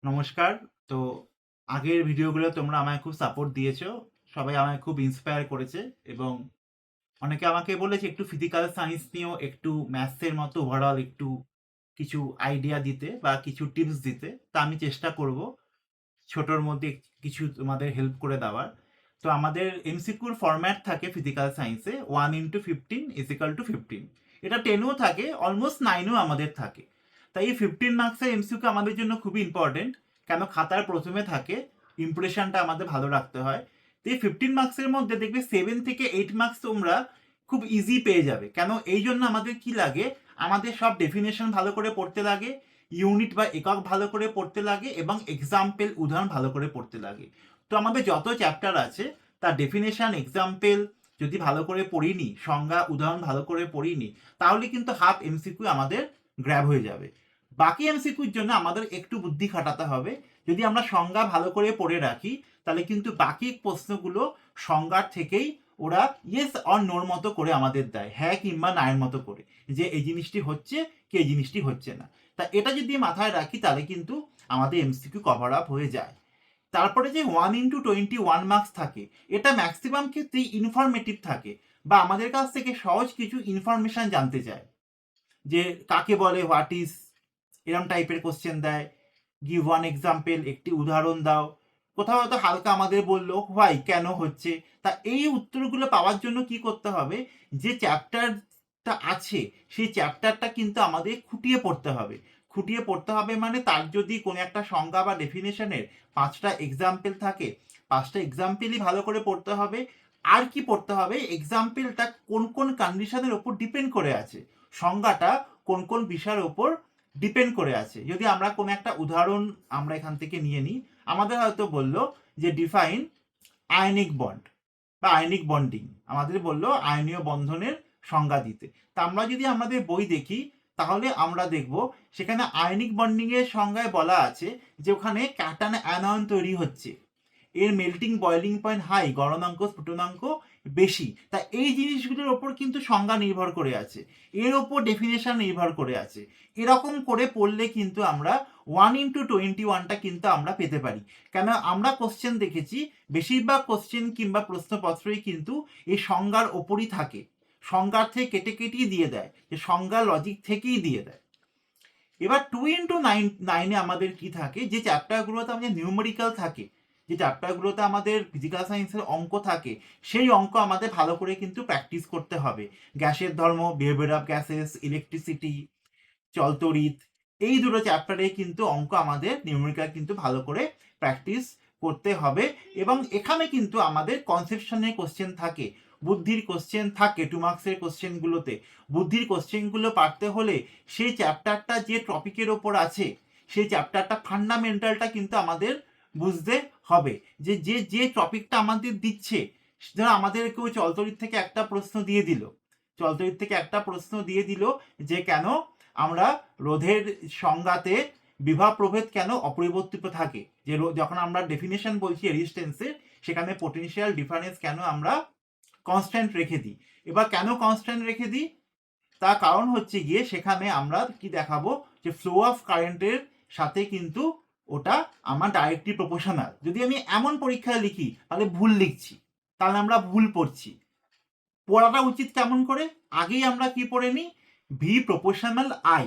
নমস্কার। তো আগের ভিডিওগুলো তোমরা আমায় খুব সাপোর্ট দিয়েছো। সবাই আমায় খুব ইন্সপায়ার করেছে এবং অনেকে আমাকে বলেছে একটু ফিজিক্যাল সায়েন্স নিয়েও একটু ম্যাথসের মতো ওভারঅল একটু কিছু আইডিয়া দিতে বা কিছু টিপস দিতে। তা আমি চেষ্টা করব ছোটোর মধ্যে কিছু তোমাদের হেল্প করে দেওয়ার। তো আমাদের এমসিকিউর ফরম্যাট থাকে ফিজিক্যাল সায়েন্সে 1 × 15 = 15। এটা 10ও থাকে, অলমোস্ট 9ও আমাদের থাকে। তাই এই 15 মার্কসের এমসিকিউ আমাদের জন্য খুবই ইম্পর্টেন্ট। কেন খাতার প্রথমে থাকে, ইমপ্রেশনটা আমাদের ভালো রাখতে হয়। তো এই 15 মার্কসের মধ্যে দেখবে 7 থেকে 8 মার্কস তোমরা খুব ইজি পেয়ে যাবে। কেন এই জন্য আমাদের কি লাগে, আমাদের সব ডেফিনেশন ভালো করে পড়তে লাগে, ইউনিট বা একক ভালো করে পড়তে লাগে এবং এক্সাম্পল উদাহরণ ভালো করে পড়তে লাগে। তো আমাদের যত চ্যাপ্টার আছে তার ডেফিনেশন, এক্সাম্পল যদি ভালো করে পড়িনি, সংজ্ঞা উদাহরণ ভালো করে পড়িনি, তাহলে কিন্তু হাফ এমসিকিউ আমাদের গ্র্যাব হয়ে যাবে। বাকি এমসিকিউর জন্য আমাদের একটু বুদ্ধি খাটাতে হবে। যদি আমরা সংজ্ঞা ভালো করে পড়ে রাখি, তাহলে কিন্তু বাকি প্রশ্নগুলো সংজ্ঞার থেকেই ওরা ইয়েস অর নোর মতো করে আমাদের দেয়, হ্যাঁ কিংবা নায়ের মতো করে, যে এই জিনিসটি হচ্ছে কি এই জিনিসটি হচ্ছে না। তা এটা যদি মাথায় রাখি তাহলে কিন্তু আমাদের এমসিকিউ কভার আপ হয়ে যায়। তারপরে যে 1 × 21 মার্কস থাকে, এটা ম্যাক্সিমাম ক্ষেত্রেই ইনফরমেটিভ থাকে, বা আমাদের কাছ থেকে সহজ কিছু ইনফরমেশন জানতে চায়, যে কাকে বলে, হোয়াট ইজ, এরম টাইপের কোশ্চেন দেয়। গিভ ওয়ান এক্সাম্পল, একটি উদাহরণ দাও। কোথাও হয়তো হালকা আমাদের বললো হোয়াই, কেন হচ্ছে। তা এই উত্তরগুলো পাওয়ার জন্য কি করতে হবে, যে চ্যাপ্টারটা আছে সেই চ্যাপ্টারটা কিন্তু আমাদের খুঁটিয়ে পড়তে হবে। খুঁটিয়ে পড়তে হবে মানে তার যদি কোনো একটা সংজ্ঞা বা ডেফিনেশনের 5টা এক্সাম্পল থাকে, 5টা এক্সাম্পলই ভালো করে পড়তে হবে। আর কি পড়তে হবে, এক্সাম্পলটা কোন কোন কন্ডিশনের ওপর ডিপেন্ড করে আছে, সংজ্ঞাটা কোন কোন বিষয়ের ওপর ডিপেন্ড করে আছে। যদি আমরা কোনো একটা উদাহরণ আমরা এখান থেকে নিয়ে নিই, আমাদের হয়তো বললো যে ডিফাইন আয়নিক বন্ড বা আয়নিক বন্ডিং, আমাদের বললো আয়নীয় বন্ধনের সংজ্ঞা দিতে। তা আমরা যদি আমাদের বই দেখি, তাহলে আমরা দেখব সেখানে আয়নিক বন্ডিং এর সংজ্ঞায় বলা আছে যে ওখানে ক্যাটায়ন অ্যানায়ন তৈরি হচ্ছে, এর মেল্টিং বয়লিং পয়েন্ট হাই, গলনাঙ্ক স্ফুটনাঙ্ক বেশি। তা এই জিনিসগুলোর ওপর কিন্তু সংজ্ঞা নির্ভর করে আছে, এর ওপর ডেফিনেশন নির্ভর করে আছে। এরকম করে পড়লে কিন্তু আমরা 1 × 21টা কিন্তু আমরা পেতে পারি। কেন আমরা কোশ্চেন দেখেছি, বেশিরভাগ কোশ্চেন কিংবা প্রশ্নপত্রই কিন্তু এই সংজ্ঞার ওপরই থাকে, সংজ্ঞার থেকে কেটে কেটেই দিয়ে দেয়, যে সংজ্ঞা লজিক থেকেই দিয়ে দেয়। এবার 2 × 9 আমাদের কি থাকে, যে চ্যাপ্টারগুলোতে আমাদের নিউমেরিক্যাল থাকে, যে চ্যাপ্টারগুলোতে আমাদের ফিজিক্যাল সায়েন্সের অঙ্ক থাকে, সেই অঙ্ক আমাদের ভালো করে কিন্তু প্র্যাকটিস করতে হবে। গ্যাসের ধর্ম, বিহেভিয়ার অফ গ্যাসেস, ইলেকট্রিসিটি, চলতরিৎ, এই দুটো চ্যাপ্টারে কিন্তু অঙ্ক আমাদের নিউমেরিক্যাল কিন্তু ভালো করে প্র্যাকটিস করতে হবে। এবং এখানে কিন্তু আমাদের কনসেপশনের কোশ্চেন থাকে, বুদ্ধির কোশ্চেন থাকে 2 মার্কসের কোশ্চেনগুলোতে। বুদ্ধির কোশ্চেনগুলো পারতে হলে সেই চ্যাপ্টারটা যে টপিকের ওপর আছে, সেই চ্যাপ্টারটা ফান্ডামেন্টালটা কিন্তু আমাদের বুঝতে হবে, যে যে যে টপিকটা আমাদের দিচ্ছে। ধরো আমাদের কেউ চলতরিৎ থেকে একটা প্রশ্ন দিয়ে দিল, চলতরিৎ থেকে একটা প্রশ্ন দিয়ে দিল যে কেন আমরা রোধের সংজ্ঞাতে বিভব প্রভেদ কেন অপরিবর্তিত থাকে, যে যখন আমরা ডেফিনেশন বলছি রেজিস্ট্যান্সের, সেখানে পোটেনশিয়াল ডিফারেন্স কেন আমরা কনস্ট্যান্ট রেখে দিই। এবার কেন কনস্ট্যান্ট রেখে দিই, তার কারণ হচ্ছে গিয়ে সেখানে আমরা কি দেখাবো, যে ফ্লো অফ কারেন্টের সাথে কিন্তু ওটা আমার ডাইরেক্টলি প্রপোর্শনাল। যদি আমি এমন পরীক্ষায় লিখি তাহলে ভুল লিখছি, তাহলে আমরা ভুল পড়ছি। পড়াটা উচিত কেমন করে, আগেই আমরা কি পড়ে নিই, ভি প্রপোর্শনাল আই,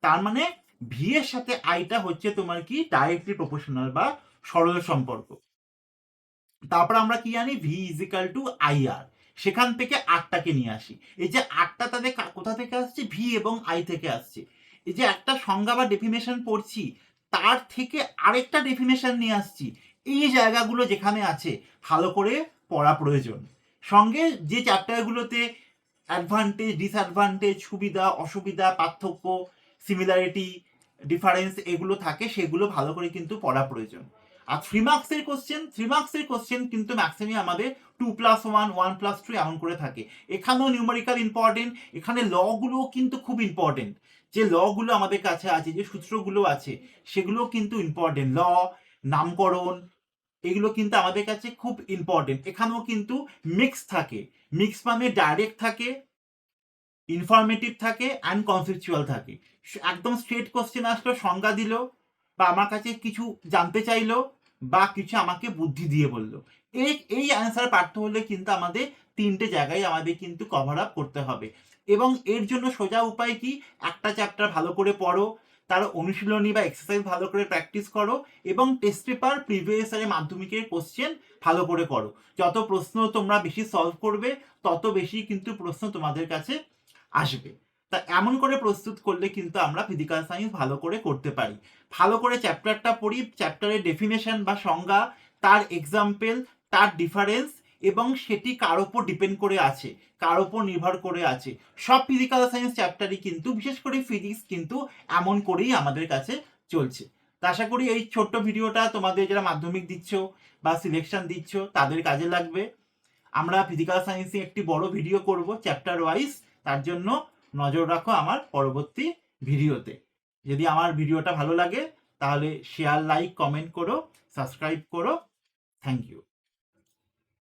তার মানে ভি এর সাথে আইটা হচ্ছে তোমার কি ডাইরেক্টলি প্রপোর্শনাল বা সরল সম্পর্ক। তারপর আমরা কি জানি, ভি ইজিক্যাল টু আই আর, সেখান থেকে আটটাকে নিয়ে আসি। এই যে আটটা তাদের কোথা থেকে আসছে, ভি এবং আই থেকে আসছে। এই যে একটা সংজ্ঞা বা ডেফিনেশন পড়ছি, তার থেকে আরেকটা ডেফিনেশন নিয়ে আসছি, এই জায়গাগুলো যেখানে আছে ভালো করে পড়া প্রয়োজন। সঙ্গে যে চ্যাপ্টারগুলোতে অ্যাডভান্টেজ, ডিসঅ্যাডভান্টেজ, সুবিধা অসুবিধা, পার্থক্য, সিমিলারিটি, ডিফারেন্স এগুলো থাকে, সেগুলো ভালো করে কিন্তু পড়া প্রয়োজন। আর 3 মার্কসের কোশ্চেন কিন্তু ম্যাক্সিমাম আমাদের 2+1, 1+2 এমন করে থাকে। এখানেও নিউমেরিক্যাল ইম্পর্টেন্ট, এখানে লগুলো কিন্তু খুব ইম্পর্টেন্ট। যে লগুলো আমাদের কাছে আছে, যে সূত্রগুলো আছে, সেগুলো কিন্তু ইম্পর্টেন্ট। ল, নামকরণ, এগুলো কিন্তু আমাদের কাছে খুব ইম্পর্টেন্ট। এখানেও কিন্তু মিক্স থাকে, মিক্স মানে ডাইরেক্ট থাকে, ইনফরমেটিভ থাকে অ্যান্ড কনসেপচুয়াল থাকে। একদম স্ট্রেট কোশ্চেন আসলো, সংজ্ঞা দিল, বা আমার কাছে কিছু জানতে চাইলো বা কিছু আমাকে বুদ্ধি দিয়ে বললো। এই অ্যান্সার পারতে হলে কিন্তু আমাদের 3টে জায়গায় আমাদের কিন্তু কভার আপ করতে হবে। এবং এর জন্য সোজা উপায় কি, একটা চ্যাপ্টার ভালো করে পড়ো, তার অনুশীলনী বা এক্সারসাইজ ভালো করে প্র্যাকটিস করো এবং টেস্ট পেপার প্রিভিয়াস ইয়ারের মাধ্যমিকের কোশ্চেন ভালো করে করো। যত প্রশ্ন তোমরা বেশি সলভ করবে তত বেশি কিন্তু প্রশ্ন তোমাদের কাছে আসবে। তা এমন করে প্রস্তুত করলে কিন্তু আমরা ফিজিক্যাল সায়েন্স ভালো করে করতে পারি। ভালো করে চ্যাপ্টারটা পড়ি, চ্যাপ্টারের ডেফিনেশন বা সংজ্ঞা, তার এক্সাম্পল, তার ডিফারেন্স এবং সেটি কার ওপর ডিপেন্ড করে আছে, কার ওপর নির্ভর করে আছে। সব ফিজিক্যাল সায়েন্স চ্যাপ্টারই কিন্তু, বিশেষ করে ফিজিক্স কিন্তু এমন করেই আমাদের কাছে চলছে। তা আশা করি এই ছোট্ট ভিডিওটা তোমাদের যারা মাধ্যমিক দিচ্ছ বা সিলেকশন দিচ্ছ তাদের কাজে লাগবে। আমরা ফিজিক্যাল সায়েন্সে একটি বড় ভিডিও করব চ্যাপ্টার ওয়াইজ, তার জন্য নজর রাখো আমার পরবর্তী ভিডিওতে। যদি আমার ভিডিওটা ভালো লাগে তাহলে শেয়ার, লাইক, কমেন্ট করো, সাবস্ক্রাইব করো। Thank you.